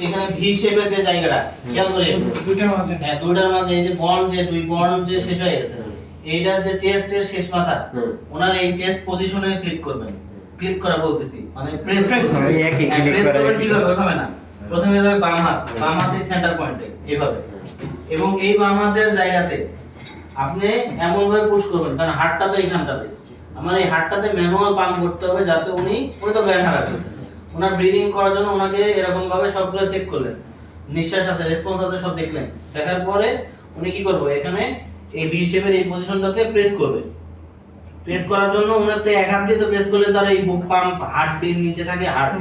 এখানে ভি শেপের যে জায়গাটা খেয়াল করে দুইটার মাঝে হ্যাঁ দুইটার মাঝে এই যে বন্ড যে দুই বন্ড যে শেষ হয়ে গেছে এইটার যে চেস্টের শেষ মাথা ওনার এই চেস্ট পজিশনে ক্লিক করবেন ক্লিক করা বলতেছি মানে প্রেস করবেন কিভাবে হবে না প্রথমে যাবে বাম হাতের সেন্টার পয়েন্টে এইভাবে এবং এই বাম হাতের জায়গাতে আপনি এমন ভাবে পুশ করবেন কারণ হাতটা তো এইখানটাতে আমার এই হাতটাতে ম্যানুয়াল পাম্প করতে হবে যাতে উনি তো জ্ঞান হারাচ্ছেন ওনার ব্রিদিং করার জন্য ওনাকে এরকম ভাবে সবগুলো চেক করলেন নিঃশ্বাস আছে রেসপন্স আছে সব দেখলেন দেখার পরে উনি কি করবে এখানে এই ভি শেপের এই পজিশনটাতে প্রেস করবে প্রেস করার জন্য উনার তো এক হাত দিয়ে তো প্রেস করলে তার এই বুক পাম্প হার্টটির নিচে থাকে হার্ট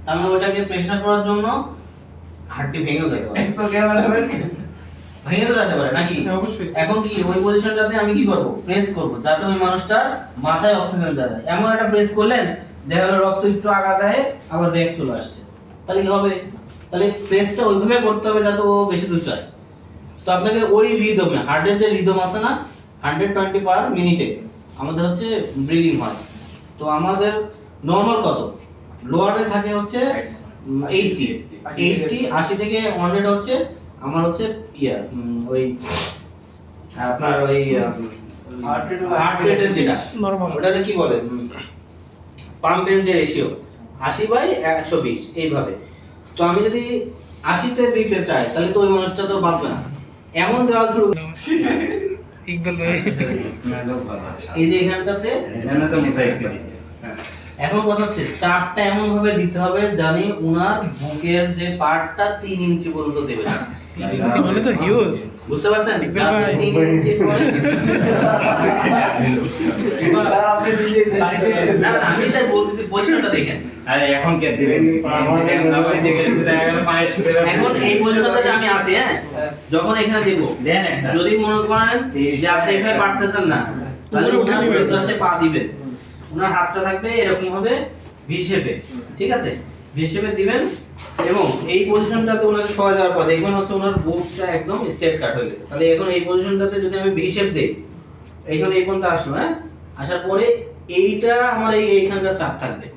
তার মানে ওটাকে প্রেসার করার জন্য হার্টটি ভেঙে যেতে পারে তো ক্যামেরা হবে ভেঙে তো যেতে পারে নাকি অবশ্যই এখন কি ওই পজিশনটাতে আমি কি করব প্রেস করব যাতে ওই মানুষটার মাথায় অক্সিজেন যায় এমন একটা প্রেস করলেন দেখা গেল রক্ত একটু আগা যায় আবার ব্যাক চলে আসছে তাহলে কি হবে তাহলে প্রেসটা ওইভাবে করতে হবে যাতে ও বেশি দূর যায় তো আপনাকে ওই রিদমে হার্টের যে রিদম আছে না 120 পার মিনিটে আমাদের হচ্ছে ব্রিদিং হয় তো আমাদের নরমাল কত লোয়ারে থাকে হচ্ছে 80 থেকে 100 হচ্ছে আমার হচ্ছে ওই আপনার ওই হার্ট রেটের যেটা নরমাল ওটাকে কি বলে পাম্পের যে রেশিও 80/120 এইভাবে তো আমি যদি 80 তে দিতে চাই তাহলে তো ওই মানুষটা তো বাঁচবে না এমন দেওয়া শুরু ইকবাল ভাই এই যে এখানটাতে এখানে তো মোসাইক করেছে এখন কথা হচ্ছে চারটা এমন ভাবে দিতে হবে জানি উনার বুকের যে পার্টটা 3 ইঞ্চি পর্যন্ত দেবে মানে তো হিউজ বুঝতে পারছেন ইকবাল ভাই। 3 ইঞ্চি না আমি তাই বলতেছি পজিশনটা দেখেন আরে এখন কে দিবেন এখন এই পজিশনটাতে আমি আছি হ্যাঁ যখন এখানে দেব দেন একটা যদি মনে করেন যে আপনি এভাবে পারতেছেন না তাহলে উপরে উঠে উনার নিবেন। পাশে পা দিবেন ওনার হাতটা থাকবে এরকম ভাবে ভি শেপে ঠিক আছে ভি শেপে দিবেন এবং এই পজিশনটাতে ওনাকে সরে দেওয়ার পর দেখবেন হচ্ছে ওনার বুকটা একদম স্ট্রেট কাট হয়ে গেছে তাহলে এখন এই পজিশনটাতে যদি আমি ভি শেপ দেই এইখানে এই পর্যন্ত আসলো হ্যাঁ আসার পরে এইটা আমার এইখানকার চাপ থাকবে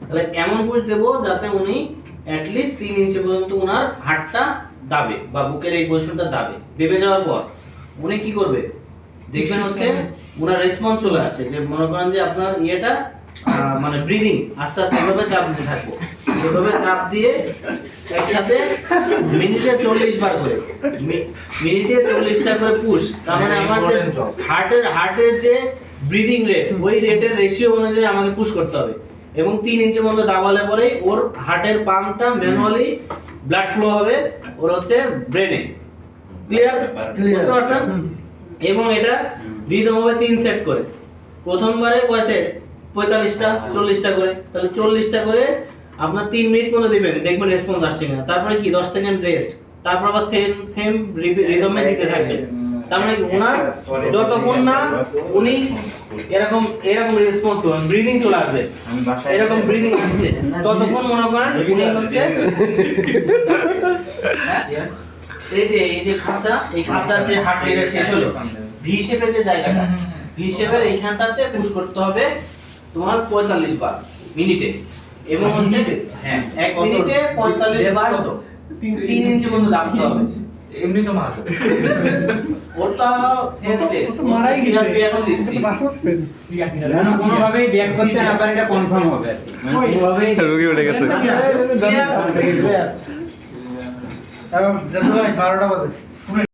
তাহলে এমন পুশ দেব যাতে উনি অ্যাট লিস্ট 3 ইঞ্চি পর্যন্ত ওনার হাতটা দাবে বা বুকের এই পজিশনটা দাবে দেবে যাওয়ার পর উনি কি করবে দেখবেন হচ্ছে ওনার রেসপন্স চলে আসছে যে মনে করেন যে আপনার ইয়েটা মানে ব্রিদিং আস্তে আস্তে এভাবে চাপ দিতে থাকবো এভাবে চাপ দিয়ে একসাথে মিনিটে 40 বার করে মিনিটে 40টা করে পুশ তার মানে আমার যে হার্টের যে ব্রিদিং রেট ওই রেটের রেশিও অনুযায়ী আমাকে পুশ করতে হবে এবং 3 ইঞ্চি পর্যন্ত দাবালে পরেই ওর হার্টের পাম্পটা ম্যানুয়ালি ব্লাড ফ্লো হবে ওর হচ্ছে ব্রেনে ক্লিয়ার বুঝতে পারছেন এবং এটা রিদম হবে 3 সেট করে প্রথমবারে কয় সেট 45টা 40টা করে তাহলে 40টা করে আপনার 3 মিনিট পর্যন্ত দিবেন দেখবেন রেসপন্স আসছে কিনা তারপরে কি 10 সেকেন্ড রেস্ট তারপর আবার সেম রিদমে দিতে থাকবেন তার মানে ওনার যতক্ষণ না উনি এরকম রেসপন্স করবেন ব্রিদিং চলে আসবে আমি বাসায় এরকম ব্রিদিং আসছে ততক্ষণ মনে করেন উনি হচ্ছে এই যে খাঁচা এই খাঁচার যে হার্ট রেট শেষ হলো ভি শেপের যে জায়গাটা ভি শেপের এইখানটাতে পুশ করতে হবে তোমার 45 বার মিনিটে এবং হচ্ছে হ্যাঁ 1 মিনিটে 45 বার 3 ইঞ্চি পর্যন্ত দাবতে হবে এমনি তো মারা ওটা সেন্সলেস তো মারাই গেছে আমি এখন দিচ্ছি বাঁচাচ্ছেন কোনো ভাবেই ব্যাক করতে না পারে এটা কনফার্ম হবে আর কি। মানে কোনোভাবেই রোগী উঠে গেছে এখন 12টা বাজে